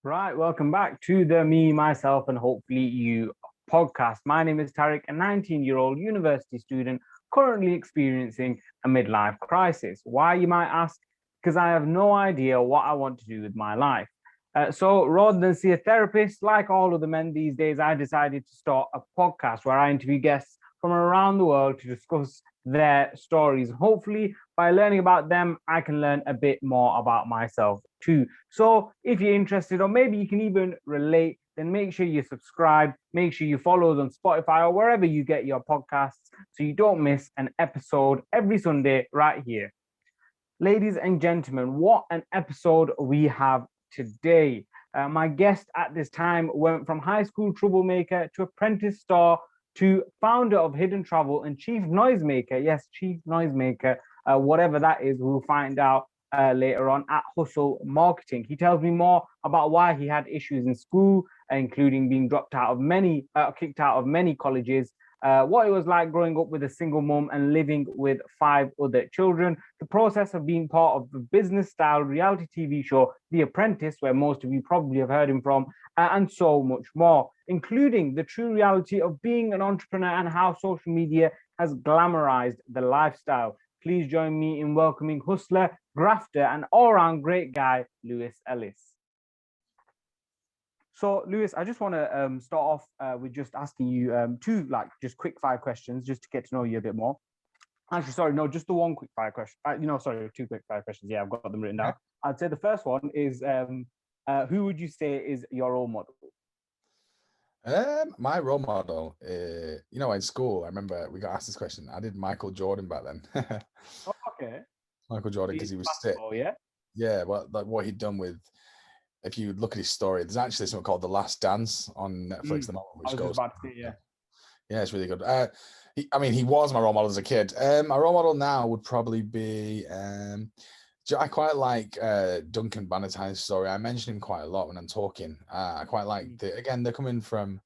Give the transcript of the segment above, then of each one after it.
Right, welcome back to the Me, Myself, and Hopefully You podcast. My name is Tariq, a 19-year-old university student currently experiencing a midlife crisis. Why, you might ask? Because I have no idea what I want to do with my life. So, rather than see a therapist, like all of the men these days, I decided to start a podcast where I interview guests from around the world to discuss their stories. Hopefully, by learning about them, I can learn a bit more about myself too. So if you're interested, or maybe you can even relate, then make sure you subscribe, make sure you follow us on Spotify or wherever you get your podcasts so you don't miss an episode every Sunday right here. Ladies and gentlemen, what an episode we have today. My guest at this time went from high school troublemaker to apprentice star to founder of Hiddn Travel and chief noisemaker. Yes, chief noisemaker, whatever that is, we'll find out later on at Hussel Marketing. He tells me more about why he had issues in school, including being kicked out of many colleges, what it was like growing up with a single mom and living with five other children, the process of being part of the business style reality TV show, The Apprentice, where most of you probably have heard him from, and so much more, including the true reality of being an entrepreneur and how social media has glamorized the lifestyle. Please join me in welcoming hustler, grafter, and all round great guy, Lewis Ellis. So, Lewis, I just want to start off with just asking you two, just quick fire questions, just to get to know you a bit more. Actually, sorry, no, just the one quick fire question. Sorry, two quick fire questions. Yeah, I've got them written down. I'd say the first one is, who would you say is your role model? My role model, in school, I remember we got asked this question. I did Michael Jordan back then. Oh, okay. Michael Jordan, He's because he was sick. basketball, yeah. Yeah, what he'd done with, if you look at his story, there's actually something called The Last Dance on Netflix at the moment, I which was just goes, about to say, yeah. yeah, it's really good. He was my role model as a kid. My role model now would probably be, I quite like Duncan Bannatyne's story. I mention him quite a lot when I'm talking. I quite like they're coming from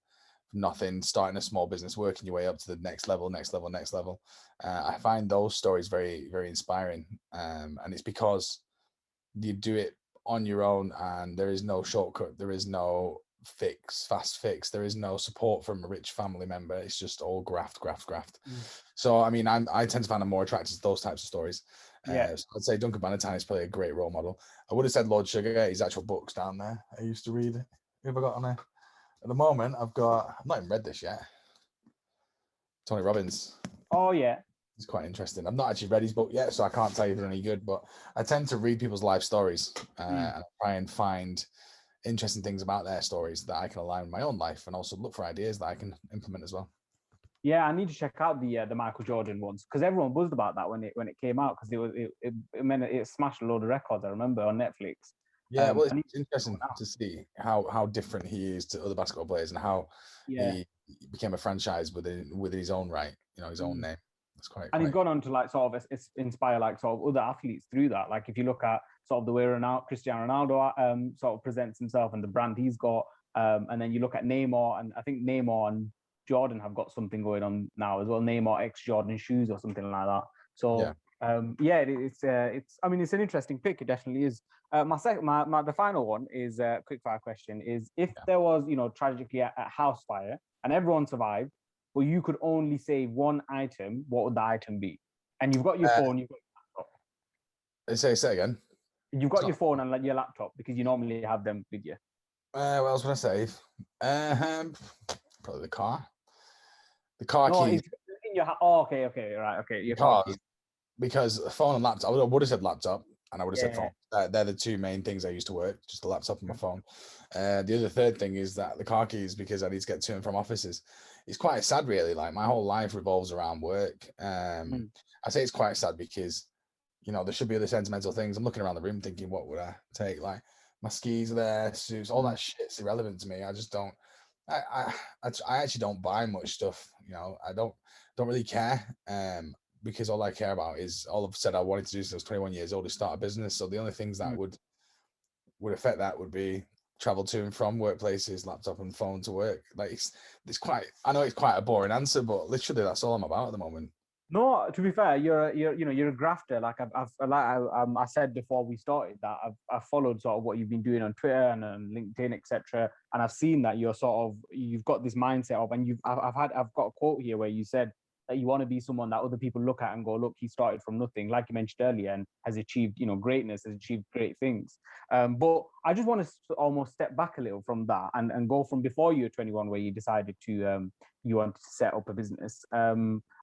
nothing, starting a small business, working your way up to the next level, next level, next level. I find those stories very, very inspiring. And it's because you do it on your own and there is no shortcut. There is no fast fix. There is no support from a rich family member. It's just all graft, graft, graft. So, I tend to find I'm more attracted to those types of stories. Yeah. So I'd say Duncan Bannatyne is probably a great role model. I would have said Lord Sugar, his actual books down there. I used to read it. Who have I got on there? At the moment, I've not even read this yet. Tony Robbins. Oh, yeah. It's quite interesting. I've not actually read his book yet, so I can't tell you if they're any good, but I tend to read people's life stories and try and find interesting things about their stories that I can align with my own life and also look for ideas that I can implement as well. Yeah, I need to check out the Michael Jordan ones because everyone buzzed about that when it came out because it meant it smashed a load of records. I remember on Netflix. Yeah, well, it's interesting to see how different he is to other basketball players and how he became a franchise within his own right, his own name. It's and he's gone on to inspire other athletes through that. Like if you look at sort of the way Cristiano Ronaldo sort of presents himself and the brand he's got, and then you look at Neymar, and I think Neymar and Jordan have got something going on now as well. Neymar X Jordan shoes or something like that. So it's it's an interesting pick. It definitely is. The final one is a quick fire question: is if there was tragically a house fire and everyone survived, but you could only save one item, what would the item be? And you've got your phone, you've got your laptop. Say again. You've got your phone and your laptop because you normally have them with you. What else would I save? Probably the car. The car keys. In your okay, right, okay. Your car keys. Because phone and laptop, I would have said laptop and I would have said phone. They're the two main things I used to work, just the laptop and my phone. The other third thing is that the car keys, because I need to get to and from offices. It's quite sad, really. Like my whole life revolves around work. I say it's quite sad because, there should be other sentimental things. I'm looking around the room thinking, what would I take? Like my skis are there, suits, all that shit's irrelevant to me. I just don't. I actually don't buy much stuff. I don't really care. Because all I care about is all I've said I wanted to do since I was 21 years old is start a business. So the only things that would affect that would be travel to and from workplaces, laptop and phone to work. Like it's quite. I know it's quite a boring answer, but literally that's all I'm about at the moment. No, to be fair, you're a grafter. Like I said before we started that I've followed sort of what you've been doing on Twitter and on LinkedIn, etc. And I've seen that you've got this mindset of, and I've got a quote here where you said that you want to be someone that other people look at and go, look, he started from nothing, like you mentioned earlier, and has achieved, greatness, has achieved great things. But I just want to almost step back a little from that and go from before you were 21, where you decided to you wanted to set up a business. I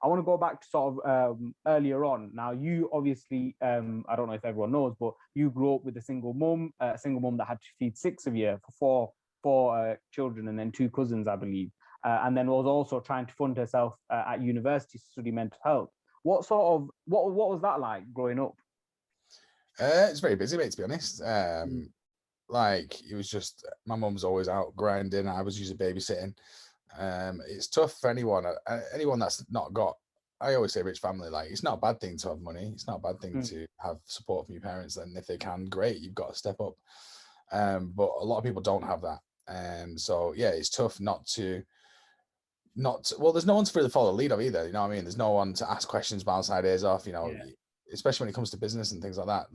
want to go back to sort of earlier on. Now, you obviously, I don't know if everyone knows, but you grew up with a single mum that had to feed six of you for four children and then two cousins, I believe, and then was also trying to fund herself at university to study mental health. What was that like growing up? It's very busy, mate, to be honest. Like, it was just, my mum was always out grinding. I was usually babysitting. It's tough for anyone that's not got, I always say, rich family. Like, it's not a bad thing to have money. It's not a bad thing to have support from your parents. And if they can, great, you've got to step up. But a lot of people don't have that. And so, yeah, it's tough well, there's no one to really follow the lead of either. You know what I mean? There's no one to ask questions, bounce ideas off, especially when it comes to business and things like that.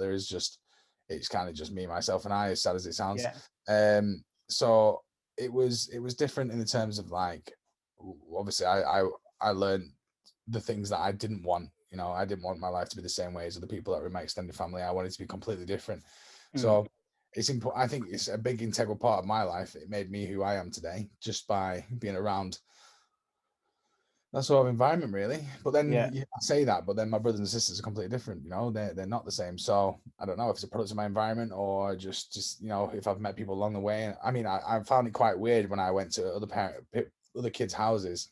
It's kind of just me, myself, and I, as sad as it sounds. Yeah. So it was different in the terms of, like, obviously I learned the things that I didn't want. I didn't want my life to be the same way as other people that were in my extended family. I wanted to be completely different. So it's important. I think it's a big integral part of my life. It made me who I am today just by being around that sort of environment, really. But then I say that, but then my brothers and sisters are completely different. They're not the same. So I don't know if it's a product of my environment or just if I've met people along the way. I mean, I found it quite weird when I went to other kids' houses,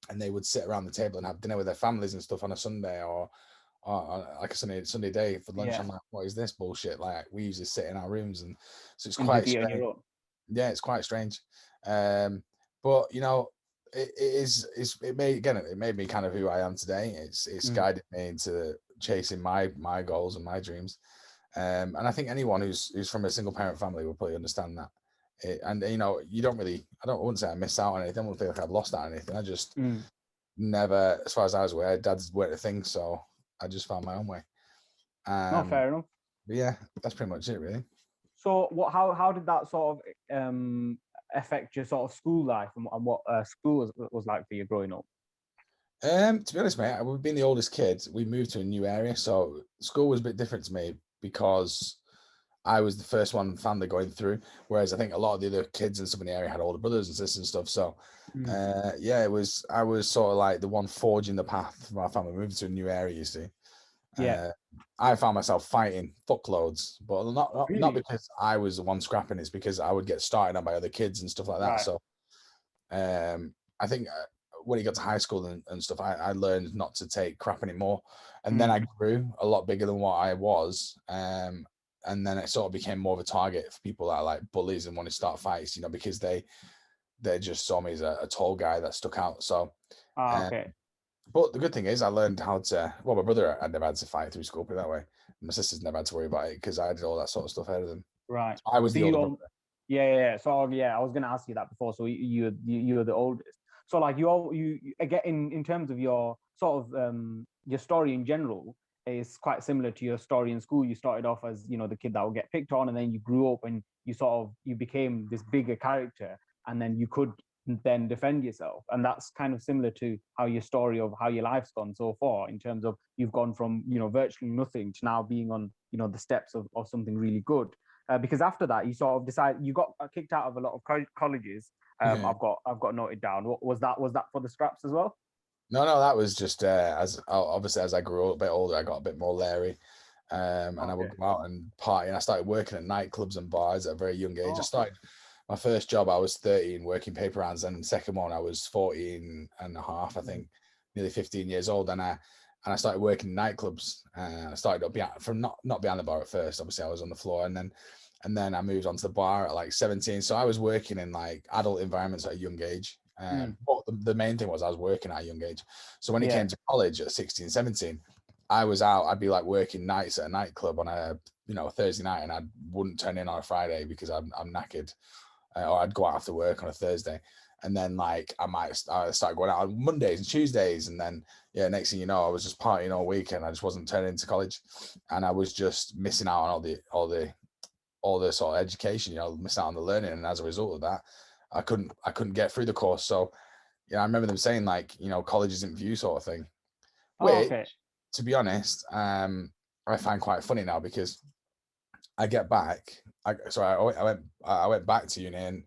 and they would sit around the table and have dinner with their families and stuff on a Sunday or like a Sunday day for lunch. I'm like, what is this bullshit? Like, we usually sit in our rooms, and so it's quite strange. Yeah, it's quite strange. But it made me kind of who I am today. It's guided me into chasing my goals and my dreams. And I think anyone who's from a single parent family will probably understand that. I wouldn't say I missed out on anything. I don't feel like I've lost out on anything. I just never, as far as I was aware, dads weren't a thing, so I just found my own way. No, fair enough. But yeah, that's pretty much it, really. So how did that sort of affect your sort of school life and what school was like for you growing up? To be honest, mate, we've been the oldest kids. We moved to a new area, so school was a bit different to me because I was the first one family going through, whereas I think a lot of the other kids and stuff in the area had older brothers and sisters and stuff. So I was sort of like the one forging the path for my family, moving to a new area, you see. I found myself fighting fuckloads, but not because I was the one scrapping. It's because I would get started on by other kids and stuff like that. Right. So I think when he got to high school and stuff, I learned not to take crap anymore. And then I grew a lot bigger than what I was. And then it sort of became more of a target for people that are like bullies and want to start fights, because they just saw me as a tall guy that stuck out. So okay. But the good thing is I learned how to, well, my brother had never had to fight through school, put it that way. My sisters never had to worry about it because I did all that sort of stuff ahead of them. Right. I was the older brother. Yeah. So I was going to ask you that before. So you were the oldest. So like you again in terms of your sort of your story in general is quite similar to your story in school. You started off as the kid that would get picked on, and then you grew up and you became this bigger character, and then you could then defend yourself. And that's kind of similar to how your story of how your life's gone so far, in terms of you've gone from virtually nothing to now being on the steps of something really good. Because after that you sort of decided, you got kicked out of a lot of colleges. I've got noted down. What was that for the scraps as well? No, that was just as I grew a bit older, I got a bit more leery. And I would go out and party, and I started working at nightclubs and bars at a very young age. I started my first job, I was 13 working paper rounds, and the second one I was 14 and a half, I think, nearly 15 years old. And I started working in nightclubs. I started up from not behind the bar at first. Obviously I was on the floor, and then I moved on to the bar at like 17. So I was working in like adult environments at a young age. But the main thing was I was working at a young age. So when it came to college at 16, 17, I was out. I'd be like working nights at a nightclub on a Thursday night, and I wouldn't turn in on a Friday because I'm knackered. or I'd go out after work on a Thursday, and then like I start going out on Mondays and Tuesdays, and then next thing you know, I was just partying all weekend. I just wasn't turning into college, and I was just missing out on all the sort of education, missing out on the learning, and as a result of that, I couldn't get through the course. So I remember them saying like, college isn't for you sort of thing, which to be honest, I find quite funny now, because I get back. I went back to uni, and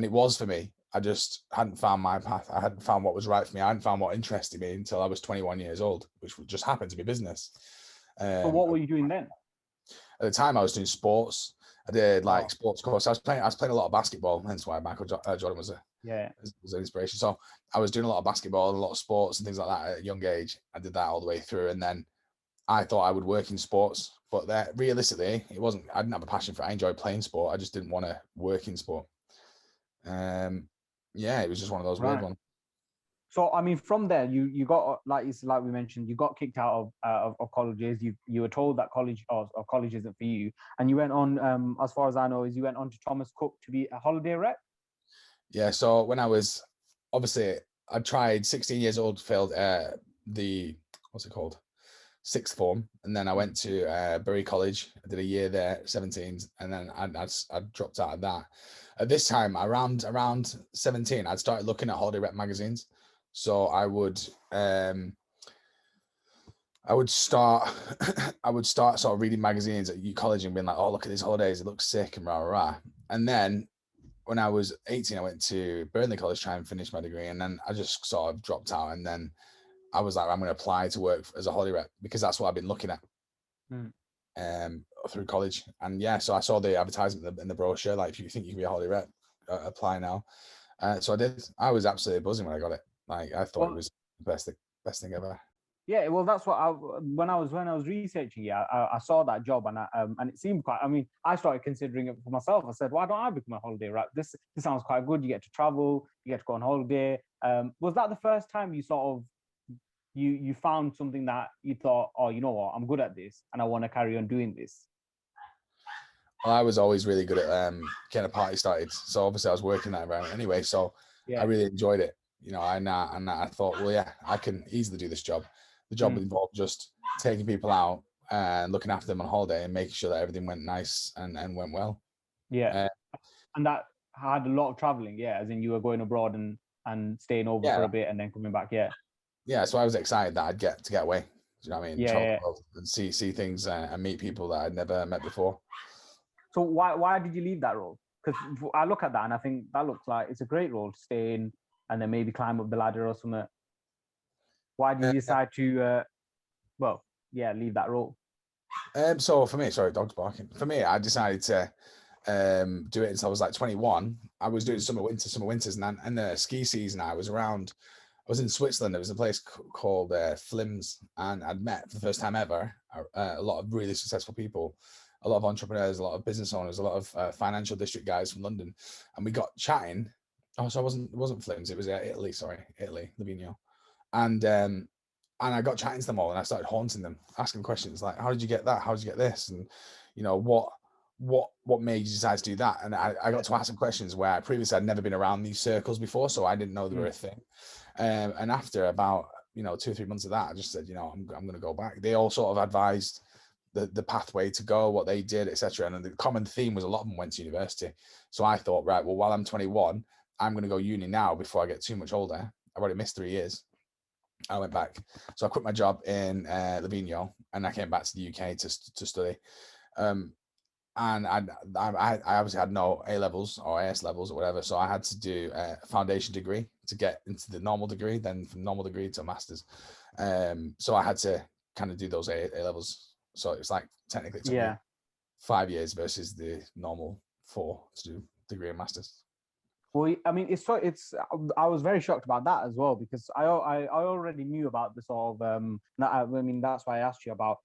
it was for me. I just hadn't found my path. I hadn't found what was right for me. I hadn't found what interested me until I was 21 years old, which just happened to be business. So what were you doing then? At the time, I was doing sports. I did like sports course. I was playing a lot of basketball. Hence why Michael Jordan was an inspiration. So I was doing a lot of basketball and a lot of sports and things like that at a young age. I did that all the way through, and then I thought I would work in sports, but that realistically, it wasn't. I didn't have a passion for it. I enjoyed playing sport. I just didn't want to work in sport. It was just one of those weird ones. So I mean, from there, you got, like we mentioned, you got kicked out of colleges. You were told that college isn't for you, and you went on. As far as I know, you went on to Thomas Cook to be a holiday rep. Yeah. So when I was, obviously, I tried. 16 years old, failed the what's it called, sixth form, and then I went to Bury College. I did a year there, 17, and then I dropped out of that. At this time, around 17, I'd started looking at holiday rep magazines. So I would start sort of reading magazines at college and being like, oh, look at these holidays, it looks sick and rah rah. And then when I was 18, I went to Burnley College to try and finish my degree, and then I just sort of dropped out. And then I was like, I'm going to apply to work as a holiday rep, because that's what I've been looking at through college. And so I saw the advertisement in the brochure, like, if you think you can be a holiday rep, apply now. So I did. I was absolutely buzzing when I got it. Like, I thought it was the best thing ever. Yeah, well, that's what when I was researching. I saw that job, and it seemed quite. I mean, I started considering it for myself. I said, why don't I become a holiday rep? This sounds quite good. You get to travel, you get to go on holiday. Was that the first time you sort of you found something that you thought, oh, you know what, I'm good at this, and I want to carry on doing this? Well, I was always really good at getting a party started. So obviously I was working that environment anyway. So I really enjoyed it, and I thought, well, yeah, I can easily do this job. The job involved just taking people out and looking after them on holiday and making sure that everything went nice and went well. Yeah. And that had a lot of traveling, as in you were going abroad and staying over for a bit and then coming back, Yeah, so I was excited that I'd get to get away. Do you know what I mean? Travel the world and see things and meet people that I'd never met before. So why did you leave that role? Because I look at that and I think that looks like it's a great role to stay in and then maybe climb up the ladder or something. Why did you decide to, leave that role? So for me, sorry, dog's barking. For me, I decided to do it until I was like 21. I was doing summer winters, and the ski season. I was in Switzerland. There was a place called Flims, and I'd met for the first time ever a lot of really successful people, a lot of entrepreneurs, a lot of business owners, a lot of financial district guys from London, and we got chatting. Oh, so it wasn't Flims. It was Italy, Livigno. And I got chatting to them all, and I started haunting them, asking questions like, how did you get that? How did you get this? And what made you decide to do that? And I got to ask some questions where previously I'd never been around these circles before, so I didn't know they were a thing. And after about 2 or 3 months of that, I just said, I'm going to go back. They all sort of advised the pathway to go, what they did, etc. And the common theme was a lot of them went to university. So I thought, right, well, while I'm 21, I'm going to go uni now before I get too much older. I've already missed 3 years. I went back. So I quit my job in Livigno, and I came back to the UK to study. And I obviously had no A levels or AS levels or whatever. So I had to do a foundation degree to get into the normal degree, then from normal degree to a master's. So I had to kind of do those A levels. So it's like technically it took me 5 years versus the normal 4 to do degree and master's. Well, I mean, I was very shocked about that as well, because I already knew about the sort of, I mean, that's why I asked you about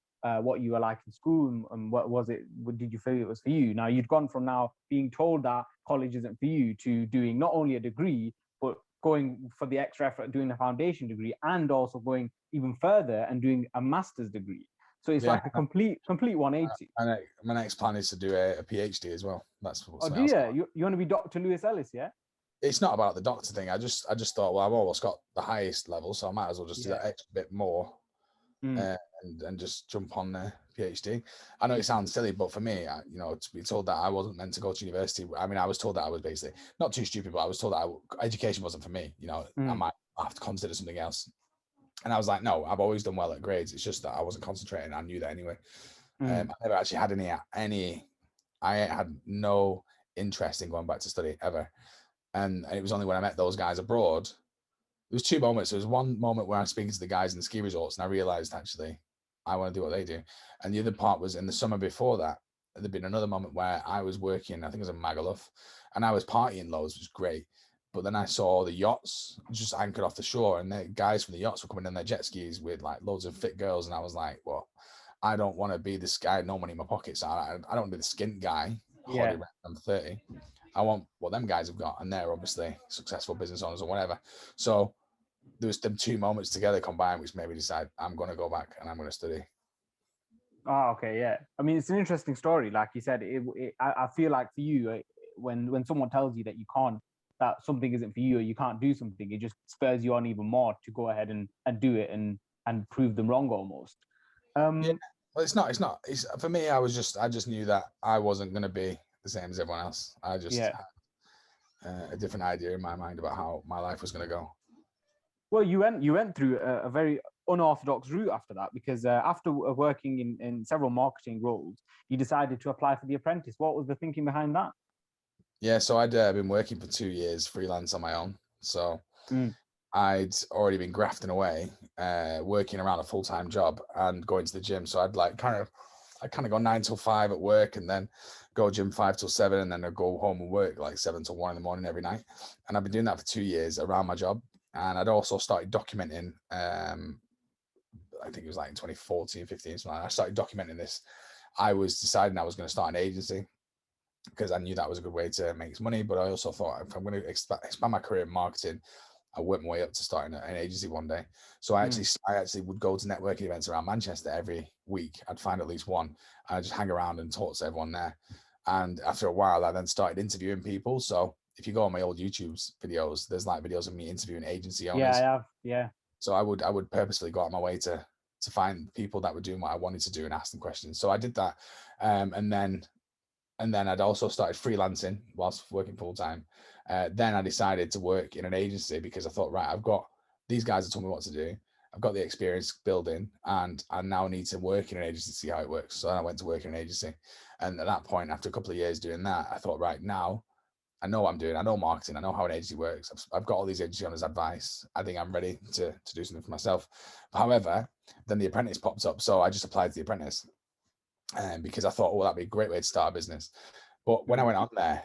what you were like in school and what was it, what did you feel it was for you? Now, you'd gone from now being told that college isn't for you to doing not only a degree, but going for the extra effort, doing a foundation degree, and also going even further and doing a master's degree. So it's like a complete 180. My next plan is to do a PhD as well. That's Oh, do you? You want to be Dr. Lewis Ellis, yeah? It's not about the doctor thing. I just thought, well, I've almost got the highest level, so I might as well just do that extra bit more, and just jump on the PhD. I know it sounds silly, but for me, to be told that I wasn't meant to go to university. I mean, I was told that I was basically not too stupid, but I was told that education wasn't for me. I might have to consider something else. And I was like, no, I've always done well at grades. It's just that I wasn't concentrating. I knew that anyway. I never actually had I had no interest in going back to study ever. And it was only when I met those guys abroad. There was two moments. There was one moment where I was speaking to the guys in the ski resorts and I realized actually I want to do what they do. And the other part was in the summer before that, there'd been another moment where I was working, I think it was in Magaluf, and I was partying loads, which was great. But then I saw the yachts just anchored off the shore, and the guys from the yachts were coming in their jet skis with like loads of fit girls. And I was like, well, I don't want to be this guy, no money in my pockets. I don't want to be the skint guy. Yeah. I'm 30. I want what them guys have got, and they're obviously successful business owners or whatever. So there was them two moments together combined, which made me decide I'm going to go back and I'm going to study. Oh, okay, yeah. I mean, it's an interesting story. Like you said, I feel like for you, when someone tells you that you can't, that something isn't for you or you can't do something, it just spurs you on even more to go ahead and do it and prove them wrong almost. Yeah. Well, it's not. It's for me. I just knew that I wasn't going to be the same as everyone else. I just had a different idea in my mind about how my life was going to go. Well, you went through a very unorthodox route after that, because after working in several marketing roles, you decided to apply for the Apprentice. What was the thinking behind that? Yeah, so I'd been working for 2 years freelance on my own. So I'd already been grafting away, working around a full-time job and going to the gym. So I'd kind of go 9 till 5 at work and then go gym 5 till 7, and then I'd go home and work like 7 till 1 in the morning every night. And I've been doing that for 2 years around my job. And I'd also started documenting, I think it was like in 2014, 15, something like that. I started documenting this. I was deciding I was going to start an agency because I knew that was a good way to make some money. But I also thought if I'm going to expand my career in marketing, I worked my way up to starting an agency one day. So I actually would go to networking events around Manchester every week. I'd find at least one. I'd just hang around and talk to everyone there. And after a while, I then started interviewing people. So if you go on my old YouTube videos, there's like videos of me interviewing agency owners. Yeah, I have. Yeah. So I would purposefully go out my way to find people that were doing what I wanted to do and ask them questions. So I did that. And then I'd also started freelancing whilst working full time. Then I decided to work in an agency because I thought, right, I've got these guys that told me what to do. I've got the experience building, and I now need to work in an agency to see how it works. So I went to work in an agency. And at that point, after a couple of years doing that, I thought, right, now I know what I'm doing. I know marketing. I know how an agency works. I've got all these agency owners' advice. I think I'm ready to do something for myself. However, then the Apprentice pops up. So I just applied to the Apprentice because I thought, well, that'd be a great way to start a business. But when I went on there,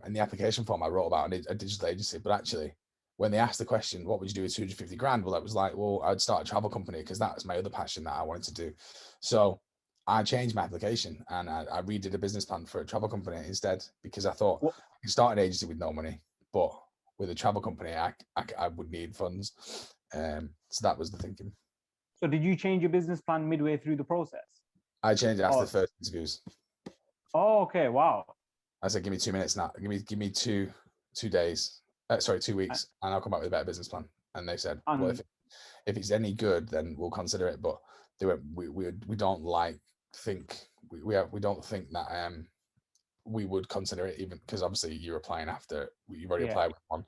in the application form, I wrote about a digital agency. But actually, when they asked the question, what would you do with 250 grand? Well, it was like, well, I'd start a travel company because that was my other passion that I wanted to do. So I changed my application and I redid a business plan for a travel company instead, because I thought I could start an agency with no money, but with a travel company, I would need funds. So that was the thinking. So did you change your business plan midway through the process? I changed it after the first interviews. Oh, okay. Wow. I said, give me 2 minutes now. Give me 2 days. 2 weeks, and I'll come back with a better business plan. And they said, well, if it's any good, then we'll consider it. But they went, we don't think that we would consider it, even because obviously you're applying after you've already applied with one.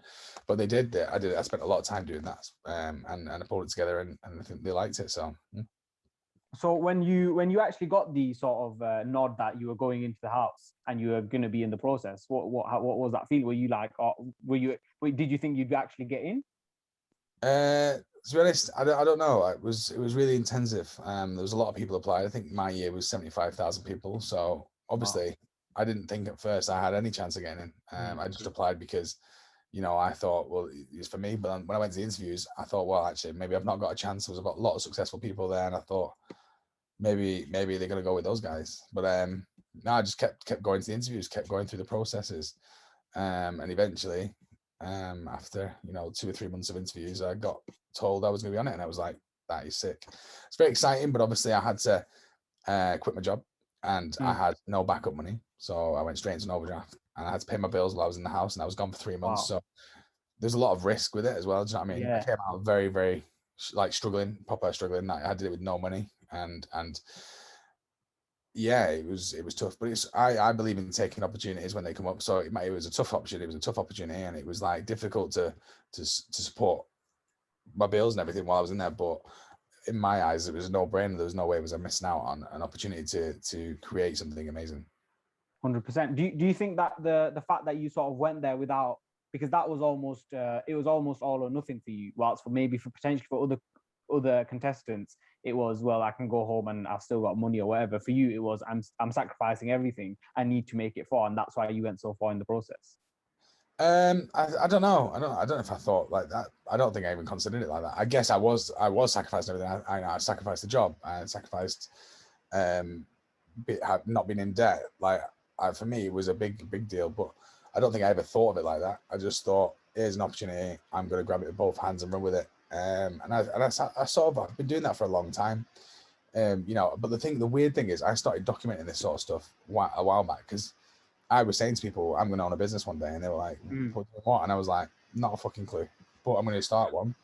But they did. I spent a lot of time doing that, and I pulled it together, and I think they liked it. So. So when you actually got the sort of nod that you were going into the house and you were going to be in the process, what was that feel? Were you like, did you think you'd actually get in? To be honest, I don't know. It was really intensive. There was a lot of people applied. I think my year was 75,000 people. So obviously, I didn't think at first I had any chance of getting in. I just applied because, I thought, well, it's for me. But then when I went to the interviews, I thought, well, actually, maybe I've not got a chance. There was a lot of successful people there, and I thought, maybe they're gonna go with those guys. But no, I just kept going to the interviews, kept going through the processes, and eventually, after 2 or 3 months of interviews, I got told I was gonna be on it, and I was like, that is sick. It's very exciting, but obviously I had to quit my job, and I had no backup money, so I went straight into an overdraft, and I had to pay my bills while I was in the house, and I was gone for 3 months. Wow. So there's a lot of risk with it as well. Do you know what I mean? I Yeah. came out very, very like struggling, proper struggling. I did it with no money, and yeah, it was tough. But I believe in taking opportunities when they come up. So it was a tough opportunity. It was a tough opportunity, and it was like difficult to support my bills and everything while I was in there. But in my eyes, it was a no-brainer. There was no way I was missing out on an opportunity to create something amazing. 100%. Do you think that the fact that you sort of went there without, because that was almost it was almost all or nothing for you, whilst for potentially for other contestants it was, well, I can go home and I've still got money or whatever. For you it was, I'm sacrificing everything, I need to make it far, and that's why you went so far in the process. I don't know. I don't know if I thought like that. I don't think I even considered it like that. I guess I was sacrificing everything. I sacrificed the job. I sacrificed not being in debt. Like for me, it was a big deal. But I don't think I ever thought of it like that. I just thought, here's an opportunity. I'm going to grab it with both hands and run with it. And I sort of, I've been doing that for a long time. You know, but the weird thing is, I started documenting this sort of stuff a while back, because I was saying to people, I'm going to own a business one day, and they were like, what? And I was like, not a fucking clue, but I'm going to start one.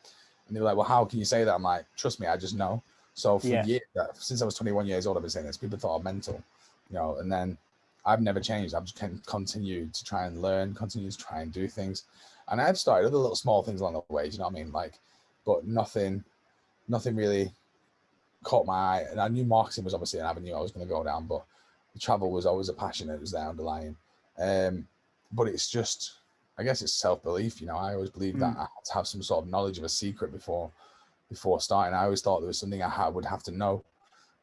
And they were like, well, how can you say that? I'm like, trust me, I just know. So for years, since I was 21 years old, I've been saying this. People thought I'm mental, you know, and then I've never changed. I've just continued to try and learn, continue to try and do things. And I've started other little small things along the way, do you know what I mean? Like, but nothing really caught my eye. And I knew marketing was obviously an avenue I was going to go down, but the travel was always a passion that was there underlying. But it's just, I guess it's self-belief. You know, I always believed that I had to have some sort of knowledge of a secret before starting. I always thought there was something I would have to know.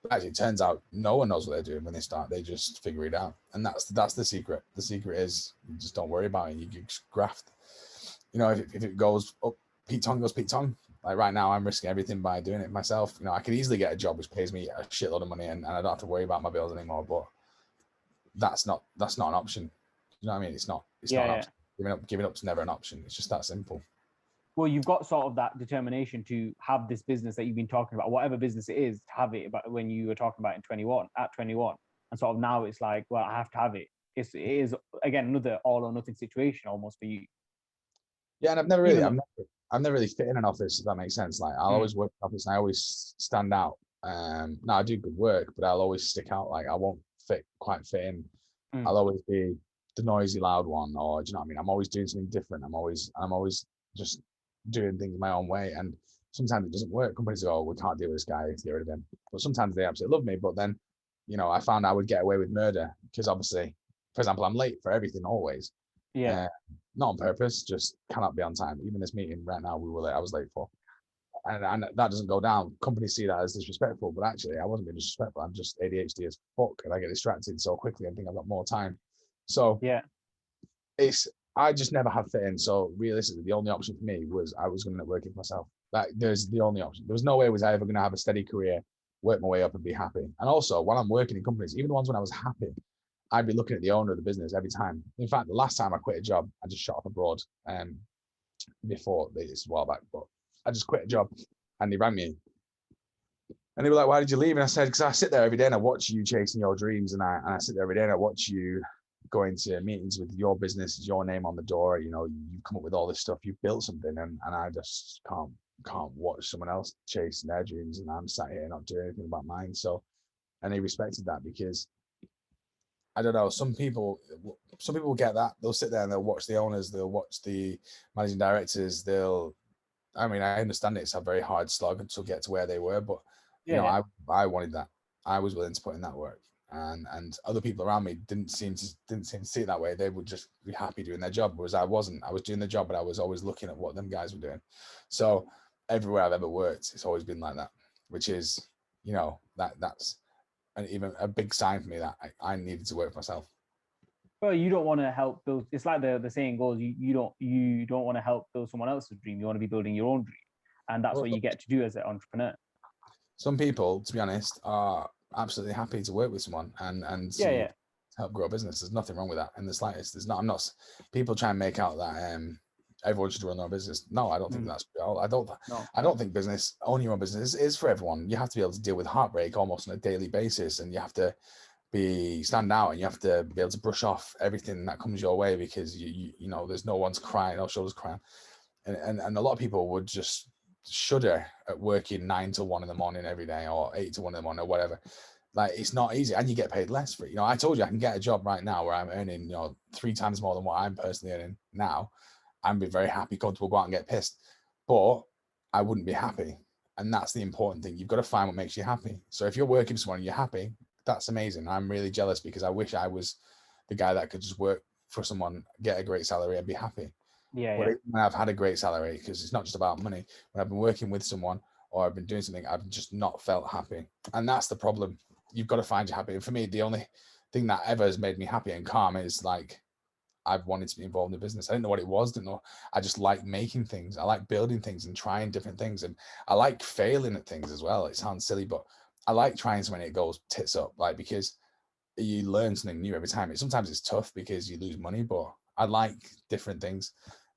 But actually, it turns out no one knows what they're doing when they start. They just figure it out. And that's the secret. The secret is, you just don't worry about it. You just graft. You know, if it goes up, Pete Tong goes Pete Tong. Like right now, I'm risking everything by doing it myself. You know, I could easily get a job which pays me a shitload of money, and I don't have to worry about my bills anymore. But that's not an option. You know what I mean? It's not an option. Giving up's never an option. It's just that simple. Well, you've got sort of that determination to have this business that you've been talking about, whatever business it is, to have it. But when you were talking about at 21, and sort of now it's like, well, I have to have it. It is again another all or nothing situation almost for you. Yeah, and I've never really fit in an office, if that makes sense. Like I'll always work in an office and I always stand out. Now I do good work, but I'll always stick out. Like I won't quite fit in. I'll always be the noisy, loud one, or do you know what I mean? I'm always doing something different. I'm always just doing things my own way. And sometimes it doesn't work. Companies go, oh, we can't deal with this guy, let's get rid of him. But sometimes they absolutely love me. But then, you know, I found I would get away with murder because obviously, for example, I'm late for everything always. Yeah. Not on purpose, just cannot be on time. Even this meeting right now, I was late for. And that doesn't go down. Companies see that as disrespectful, but actually I wasn't being disrespectful. I'm just ADHD as fuck, and I get distracted so quickly and think I've got more time. So yeah, I just never have fit in. So realistically, the only option for me was I was going to work for myself. Like there's the only option. There was no way I was ever going to have a steady career, work my way up and be happy. And also while I'm working in companies, even the ones when I was happy, I'd be looking at the owner of the business every time. In fact, the last time I quit a job, I just shot off abroad. Before this a while back, but I just quit a job, and they rang me, and they were like, "Why did you leave?" And I said, "Because I sit there every day and I watch you chasing your dreams, and I sit there every day and I watch you going to meetings with your business, your name on the door. You know, you come up with all this stuff, you've built something, and I just can't watch someone else chase their dreams, and I'm sat here not doing anything about mine." So, and they respected that because I don't know. Some people get that. They'll sit there and they'll watch the owners. They'll watch the managing directors. I mean, I understand it's a very hard slog to get to where they were, but you know, I wanted that. I was willing to put in that work, and other people around me didn't seem to see it that way. They would just be happy doing their job, whereas I wasn't. I was doing the job, but I was always looking at what them guys were doing. So everywhere I've ever worked, it's always been like that, which is, you know, that's and even a big sign for me that I needed to work for myself. Well, you don't want to help build. It's like the saying goes: you don't want to help build someone else's dream. You want to be building your own dream, and that's what you get to do as an entrepreneur. Some people, to be honest, are absolutely happy to work with someone and to help grow a business. There's nothing wrong with that in the slightest. I'm not. People try and make out that everyone should run their own business. No, I don't think that's true. I No. don't think owning your own business is for everyone. You have to be able to deal with heartbreak almost on a daily basis, and you have to stand out, and you have to be able to brush off everything that comes your way, because you know there's no one's crying, no shoulders crying, and a lot of people would just shudder at working 9 to 1 in the morning every day, or 8 to 1 in the morning, or whatever. Like, it's not easy, and you get paid less for it. You know, I told you I can get a job right now where I'm earning, you know, 3 times more than what I'm personally earning now. I'd be very happy, comfortable, go out and get pissed, but I wouldn't be happy. And that's the important thing. You've got to find what makes you happy. So if you're working for someone and you're happy, that's amazing. I'm really jealous, because I wish I was the guy that could just work for someone, get a great salary, and be happy. Yeah, But when I've had a great salary, because it's not just about money, when I've been working with someone or I've been doing something, I've just not felt happy. And that's the problem. You've got to find you happy. And for me, the only thing that ever has made me happy and calm is like, I've wanted to be involved in business. I didn't know what it was, didn't know. I just like making things. I like building things and trying different things. And I like failing at things as well. It sounds silly, but I like trying something and it goes tits up, like, because you learn something new every time. Sometimes it's tough because you lose money, but I like different things.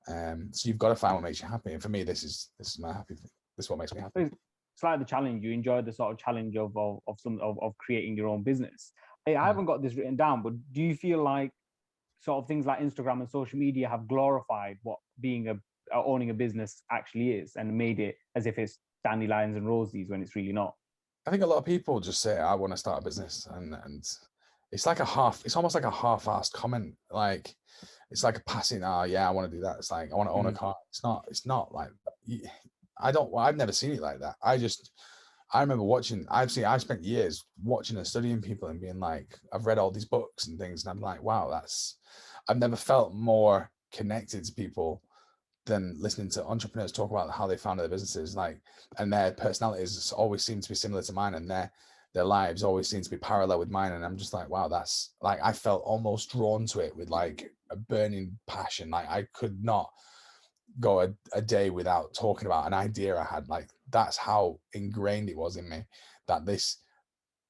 So you've got to find what makes you happy. And for me, this is my happy thing. This is what makes me happy. It's like the challenge. You enjoy the sort of challenge of creating your own business. I haven't got this written down, but do you feel like sort of things like Instagram and social media have glorified what being owning a business actually is, and made it as if it's dandelions and roses when it's really not? I think a lot of people just say, I want to start a business, and it's like it's almost like a half-assed comment. Like, it's like a passing, yeah, I want to do that. It's like, I want to own a car. It's not like, I've never seen it like that. I remember I've spent years watching and studying people and being like, I've read all these books and things, and I'm like, wow, I've never felt more connected to people than listening to entrepreneurs talk about how they founded their businesses, like, and their personalities always seem to be similar to mine, and their lives always seem to be parallel with mine. And I'm just like, wow, that's like, I felt almost drawn to it with like a burning passion. Like, I could not go a day without talking about an idea I had. Like, that's how ingrained it was in me, that this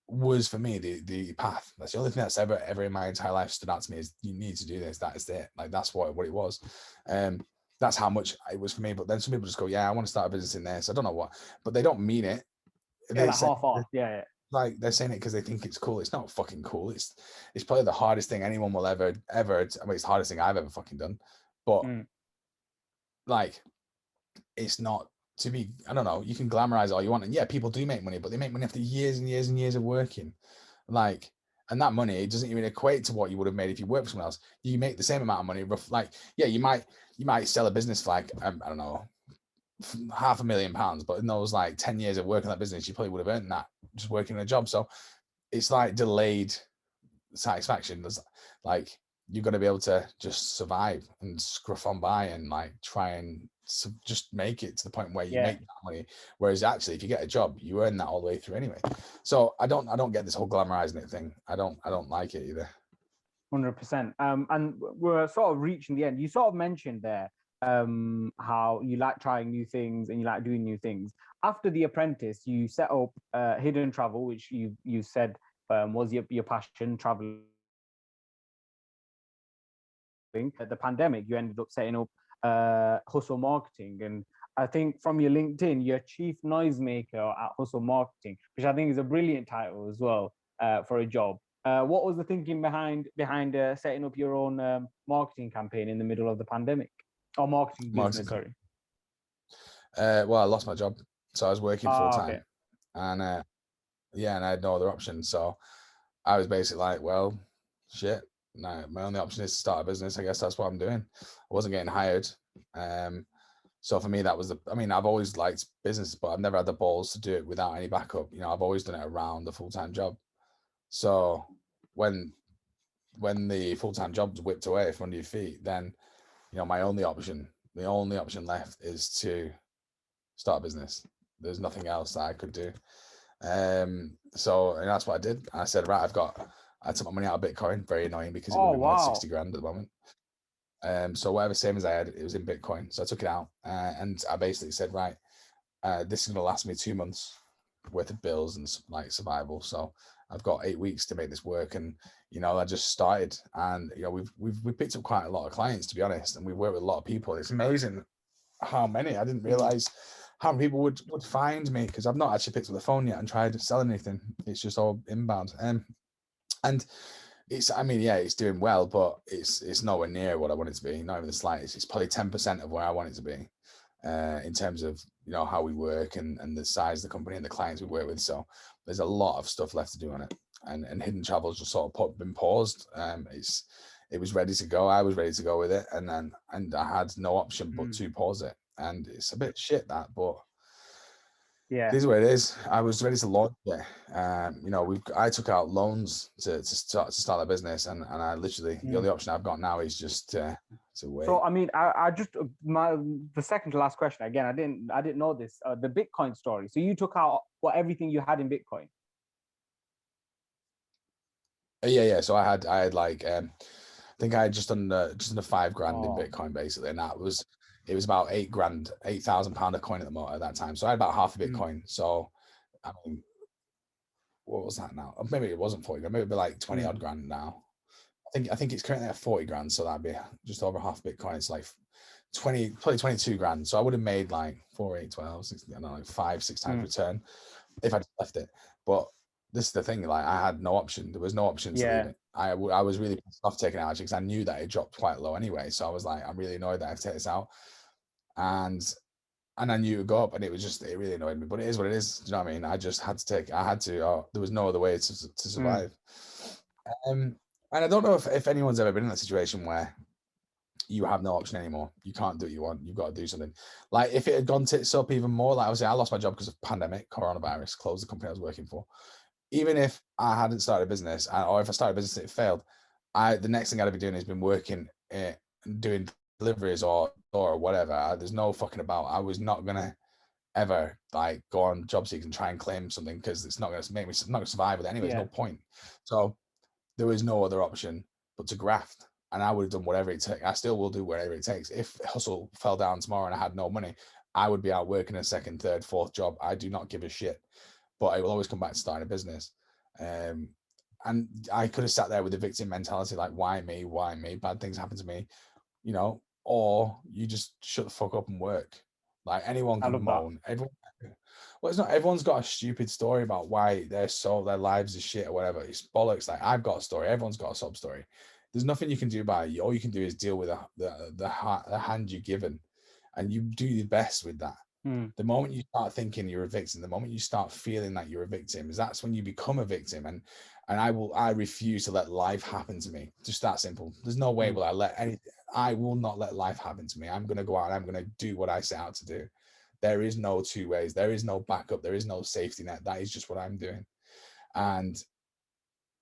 was for me the path. That's the only thing that's ever in my entire life stood out to me, is you need to do this. That is it. Like, that's what it was. That's how much it was for me. But then some people just go, yeah, I want to start a business in this. I don't know what, but they don't mean it. Yeah, like half-assed. Yeah. Like, they're saying it because they think it's cool. It's not fucking cool. It's probably the hardest thing anyone will ever. I mean, it's the hardest thing I've ever fucking done. But like, it's not to be. I don't know. You can glamorize all you want, and yeah, people do make money, but they make money after years and years and years of working. Like, and that money doesn't even equate to what you would have made if you worked for someone else. You make the same amount of money. Like, yeah, you might sell a business for like, I don't know, £500,000, but in those like 10 years of working that business, you probably would have earned that just working a job. So it's like delayed satisfaction. There's like, you've got to be able to just survive and scruff on by and like try and just make it to the point where you make that money. Whereas actually, if you get a job, you earn that all the way through anyway. So I don't get this whole glamorizing it thing. I don't like it either. 100%. And we're sort of reaching the end. You sort of mentioned there how you like trying new things and you like doing new things. After The Apprentice, you set up Hiddn Travel, which you said was your passion, traveling. At the pandemic, you ended up setting up Hussel Marketing, and I think from your LinkedIn, you're chief noisemaker at Hussel Marketing, which I think is a brilliant title as well for a job. What was the thinking behind setting up your own marketing campaign in the middle of the pandemic, or marketing business? Sorry. Well, I lost my job, so I was working full time, okay. and and I had no other option. So I was basically like, well, shit. No, my only option is to start a business. I guess that's what I'm doing. I wasn't getting hired. So for me, that was I've always liked business, but I've never had the balls to do it without any backup. You know, I've always done it around the full-time job. So when the full-time job's whipped away from under your feet, then, you know, the only option left is to start a business. There's nothing else that I could do. So, and that's what I did. I said, right, I took my money out of Bitcoin. Very annoying, because it would have been like 60 grand at the moment. So whatever savings I had, it was in Bitcoin. So I took it out, and I basically said, right, this is going to last me 2 months worth of bills and like survival. So I've got 8 weeks to make this work. And, you know, I just started, and you know, we've picked up quite a lot of clients, to be honest, and we've worked with a lot of people. It's amazing how many. I didn't realize how many people would find me, because I've not actually picked up the phone yet and tried to sell anything. It's just all inbound. And it's, I mean, yeah, it's doing well, but it's nowhere near what I want it to be. Not even the slightest. It's probably 10% of where I want it to be, in terms of, you know, how we work and the size of the company and the clients we work with. So there's a lot of stuff left to do on it. And Hiddn Travel's just sort of been paused. It was ready to go. I was ready to go with it, and I had no option but to pause it. And it's a bit shit, that, but yeah, it is what it is. I was ready to launch it. You know, I took out loans to start the business, and I literally, the only option I've got now is just to wait. So I mean, I just the second to last question again. I didn't know this. The Bitcoin story. So you took out everything you had in Bitcoin. Yeah. So I had like, I think I had just under $5,000 in Bitcoin, basically, and it was about £8,000, £8,000 a coin at that time. So I had about half a Bitcoin. So I mean, what was that now? Maybe it wasn't 40 grand. Maybe it'd be like 20 odd grand now. I think it's currently at 40 grand. So that'd be just over half Bitcoin. It's like probably 22 grand. So I would have made like 4, 8, 12, 16, I don't know, like 5, 6 times return if I'd left it. But this is the thing, like, I had no option. There was no option to leave it. I was really pissed off taking it out, because I knew that it dropped quite low anyway. So I was like, I'm really annoyed that I have to take this out. And I knew it would go up, and it really annoyed me. But it is what it is. Do you know what I mean? I just had to there was no other way to survive. And I don't know if anyone's ever been in that situation where you have no option anymore. You can't do what you want. You've got to do something. Like, if it had gone tits up even more, like, obviously I lost my job because of pandemic, coronavirus, closed the company I was working for. Even if I hadn't started a business, or if I started a business and it failed, the next thing I'd be doing is been working, doing deliveries or whatever. There's no fucking about. I was not gonna ever like go on job seekers and try and claim something, because it's not gonna make me, I'm not gonna survive with it anyway. There's no point. So there was no other option but to graft, and I would have done whatever it takes. I still will do whatever it takes. If Hussel fell down tomorrow and I had no money, I would be out working a second, third, fourth job. I do not give a shit. But I will always come back to starting a business. And I could have sat there with the victim mentality, like, why me? Why me? Bad things happen to me, you know, or you just shut the fuck up and work. Like, anyone can moan. It's not, everyone's got a stupid story about why their lives is shit or whatever. It's bollocks. Like, I've got a story. Everyone's got a sob story. There's nothing you can do about it. All you can do is deal with the hand you're given, and you do your best with that. The moment you start thinking you're a victim, the moment you start feeling that you're a victim, that's when you become a victim. And I refuse to let life happen to me. Just that simple. There's no way will I will not let life happen to me. I'm going to go out and I'm going to do what I set out to do. There is no two ways. There is no backup. There is no safety net. That is just what I'm doing. And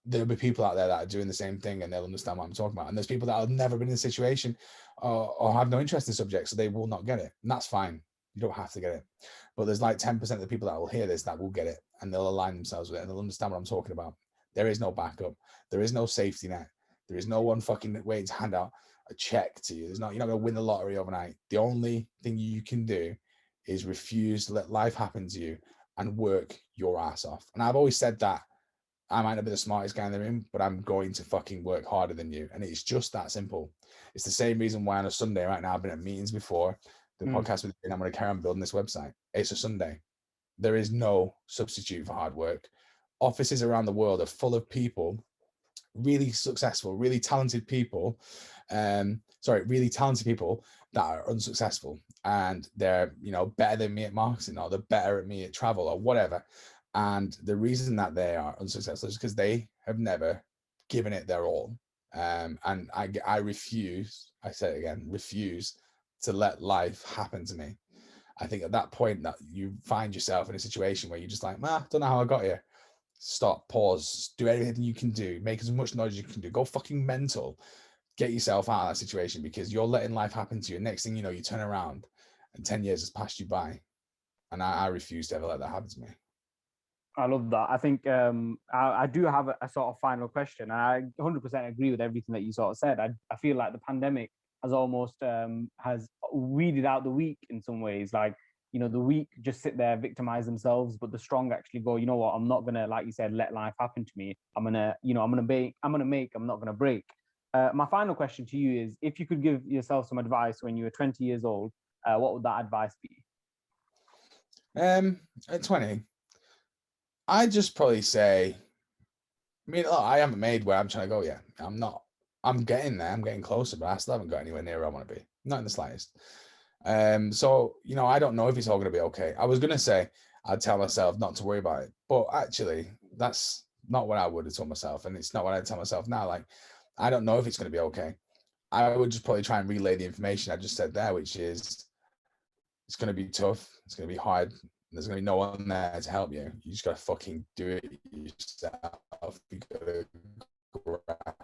there'll be people out there that are doing the same thing, and they'll understand what I'm talking about. And there's people that have never been in a situation or have no interest in the subject, so they will not get it. And that's fine. You don't have to get it. But there's like 10% of the people that will hear this that will get it, and they'll align themselves with it, and they'll understand what I'm talking about. There is no backup. There is no safety net. There is no one fucking waiting to hand out a check to you. You're not going to win the lottery overnight. The only thing you can do is refuse to let life happen to you and work your ass off. And I've always said that I might not be the smartest guy in the room, but I'm going to fucking work harder than you. And it's just that simple. It's the same reason why on a Sunday right now, I've been at meetings before the podcast with you, and I'm going to carry on building this website. It's a Sunday. There is no substitute for hard work. Offices around the world are full of people, really successful, really talented people. Really talented people that are unsuccessful, and they're, you know, better than me at marketing, or they're better at me at travel or whatever. And the reason that they are unsuccessful is because they have never given it their all. And I refuse, I say it again, refuse to let life happen to me. I think at that point that you find yourself in a situation where you're just like, don't know how I got here. Stop, pause, do everything you can do, make as much noise as you can do, go fucking mental, get yourself out of that situation, because you're letting life happen to you. Next thing you know, you turn around and 10 years has passed you by. And I refuse to ever let that happen to me. I love that. I think I do have a sort of final question. And I 100% agree with everything that you sort of said. I feel like the pandemic has almost has weeded out the weak in some ways. Like, the weak just sit there, victimize themselves, but the strong actually go, you know what, I'm not gonna, like you said, let life happen to me. I'm gonna make, I'm not gonna break. My final question to you is, if you could give yourself some advice when you were 20 years old, what would that advice be? At 20, I'd just probably say, I mean, look, I haven't made where I'm trying to go yet. I'm not. I'm getting there. I'm getting closer, but I still haven't got anywhere near where I want to be. Not in the slightest. So I don't know if it's all going to be okay. I was going to say I'd tell myself not to worry about it, but actually, that's not what I would have told myself, and it's not what I tell myself now. Like, I don't know if it's going to be okay. I would just probably try and relay the information I just said there, which is it's going to be tough. It's going to be hard. There's going to be no one there to help you. You just got to fucking do it yourself. You got to graft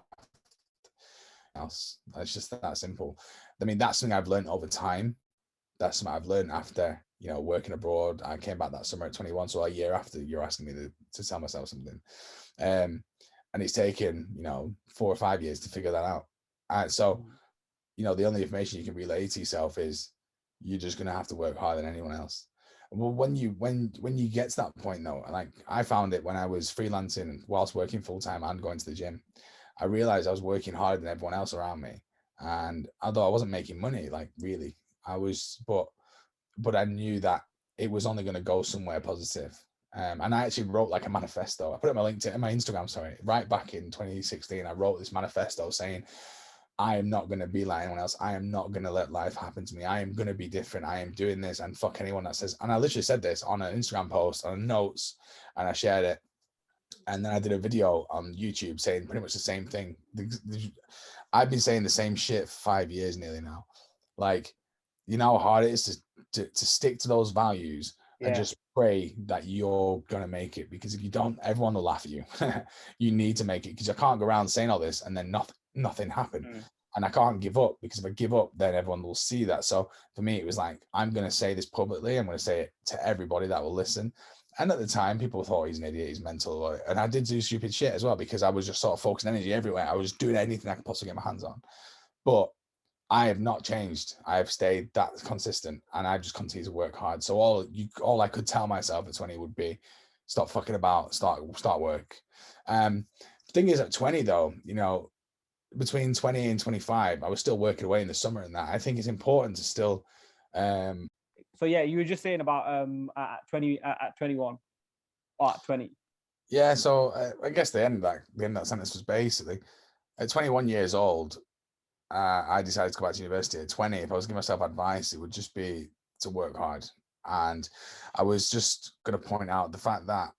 else. It's just that simple. I mean, that's something I've learned over time. That's something I've learned after, working abroad. I came back that summer at 21, so a year after you're asking me to tell myself something. And it's taken, 4 or 5 years to figure that out. And so, the only information you can relay to yourself is you're just going to have to work harder than anyone else. Well, when you get to that point though, like I found it when I was freelancing whilst working full-time and going to the gym, I realized I was working harder than everyone else around me. And although I wasn't making money, like really, I was, but I knew that it was only going to go somewhere positive. And I actually wrote like a manifesto. I put it on my LinkedIn, my Instagram, sorry, right back in 2016. I wrote this manifesto saying, I am not going to be like anyone else. I am not going to let life happen to me. I am going to be different. I am doing this, and fuck anyone that says, and I literally said this on an Instagram post, on notes, and I shared it. And then I did a video on YouTube saying pretty much the same thing. I've been saying the same shit for 5 years nearly now. Like, you know how hard it is to stick to those values and just pray that you're going to make it. Because if you don't, everyone will laugh at you. You need to make it, because I can't go around saying all this and then nothing happened. And I can't give up, because if I give up, then everyone will see that. So for me, it was like, I'm going to say this publicly. I'm going to say it to everybody that will listen. And at the time, people thought he's an idiot, he's mental. And I did do stupid shit as well, because I was just sort of focusing energy everywhere. I was doing anything I could possibly get my hands on. But I have not changed. I have stayed that consistent, and I just continue to work hard. So all I could tell myself at 20 would be, stop fucking about, start work. Thing is, at 20 though, between 20 and 25, I was still working away in the summer, and that I think it's important to still. So yeah, you were just saying about at 20, at 21, or at 20. Yeah, so I guess the end of that sentence was basically, at 21 years old, I decided to go back to university. At 20, if I was giving myself advice, it would just be to work hard. And I was just going to point out the fact that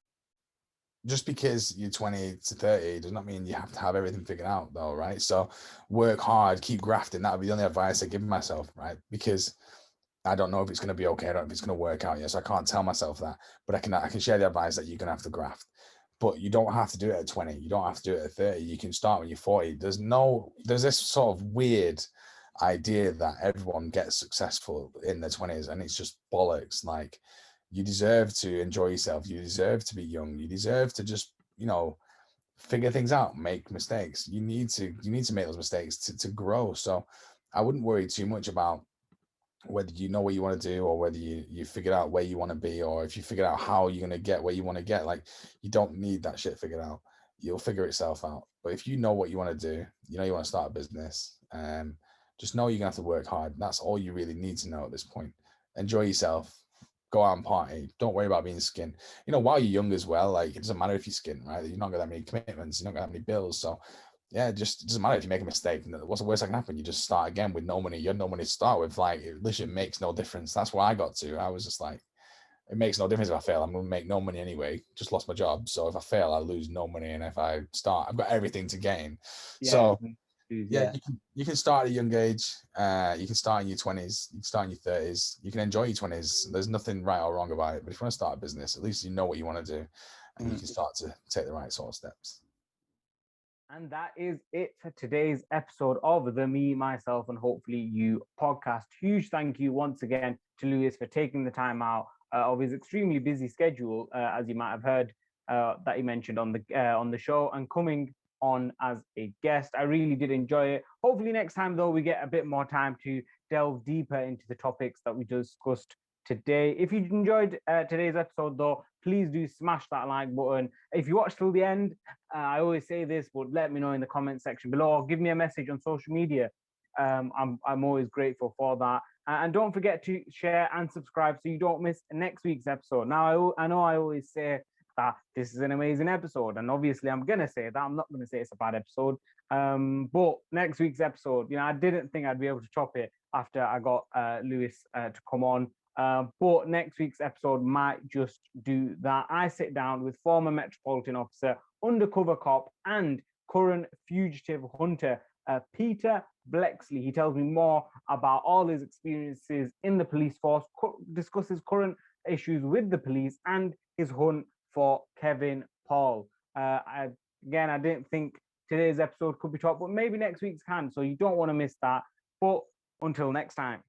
just because you're 20 to 30 does not mean you have to have everything figured out though, right? So work hard, keep grafting. That would be the only advice I give myself, right? Because I don't know if it's going to be okay. I don't know if it's going to work out yet. So I can't tell myself that, but I can share the advice that you're going to have to graft. But you don't have to do it at 20. You don't have to do it at 30. You can start when you're 40. There's this sort of weird idea that everyone gets successful in their 20s, and it's just bollocks. Like, you deserve to enjoy yourself. You deserve to be young. You deserve to just, figure things out, make mistakes. You need to make those mistakes to grow. So I wouldn't worry too much about whether you know what you want to do, or whether you figured out where you want to be, or if you figured out how you're going to get where you want to get. Like, you don't need that shit figured out. You'll figure itself out. But if you know what you want to do, you want to start a business, just know you're going to have to work hard. That's all you really need to know at this point. Enjoy yourself. Go out and party. Don't worry about being skint. While you're young as well, like, it doesn't matter if you're skint, right? You're not going to have many commitments. You're not going to have many bills. So yeah, it doesn't matter if you make a mistake. What's the worst that can happen? You just start again with no money. You had no money to start with. Like, it literally makes no difference. That's where I got to. I was just like, it makes no difference if I fail. I'm going to make no money anyway. Just lost my job. So if I fail, I lose no money. And if I start, I've got everything to gain. Yeah, so yeah, you can start at a young age. You can start in your 20s. You can start in your 30s. You can enjoy your 20s. There's nothing right or wrong about it. But if you want to start a business, at least you know what you want to do, and you can start to take the right sort of steps. And that is it for today's episode of the Me, Myself, and Hopefully You podcast. Huge thank you once again to Lewis for taking the time out of his extremely busy schedule, as you might have heard that he mentioned on the show, and coming on as a guest. I really did enjoy it. Hopefully next time, though, we get a bit more time to delve deeper into the topics that we discussed today. If you enjoyed today's episode, though, please do smash that like button. If you watch till the end, I always say this, but let me know in the comment section below, or give me a message on social media. I'm always grateful for that. And don't forget to share and subscribe so you don't miss next week's episode. Now, I know I always say that this is an amazing episode, and obviously I'm going to say that. I'm not going to say it's a bad episode. But next week's episode, I didn't think I'd be able to top it after I got Lewis to come on. But next week's episode might just do that. I sit down with former Metropolitan Officer, undercover cop, and current fugitive hunter, Peter Blexley. He tells me more about all his experiences in the police force, discusses current issues with the police, and his hunt for Kevin Paul. I didn't think today's episode could be top, but maybe next week's can, so you don't want to miss that. But until next time.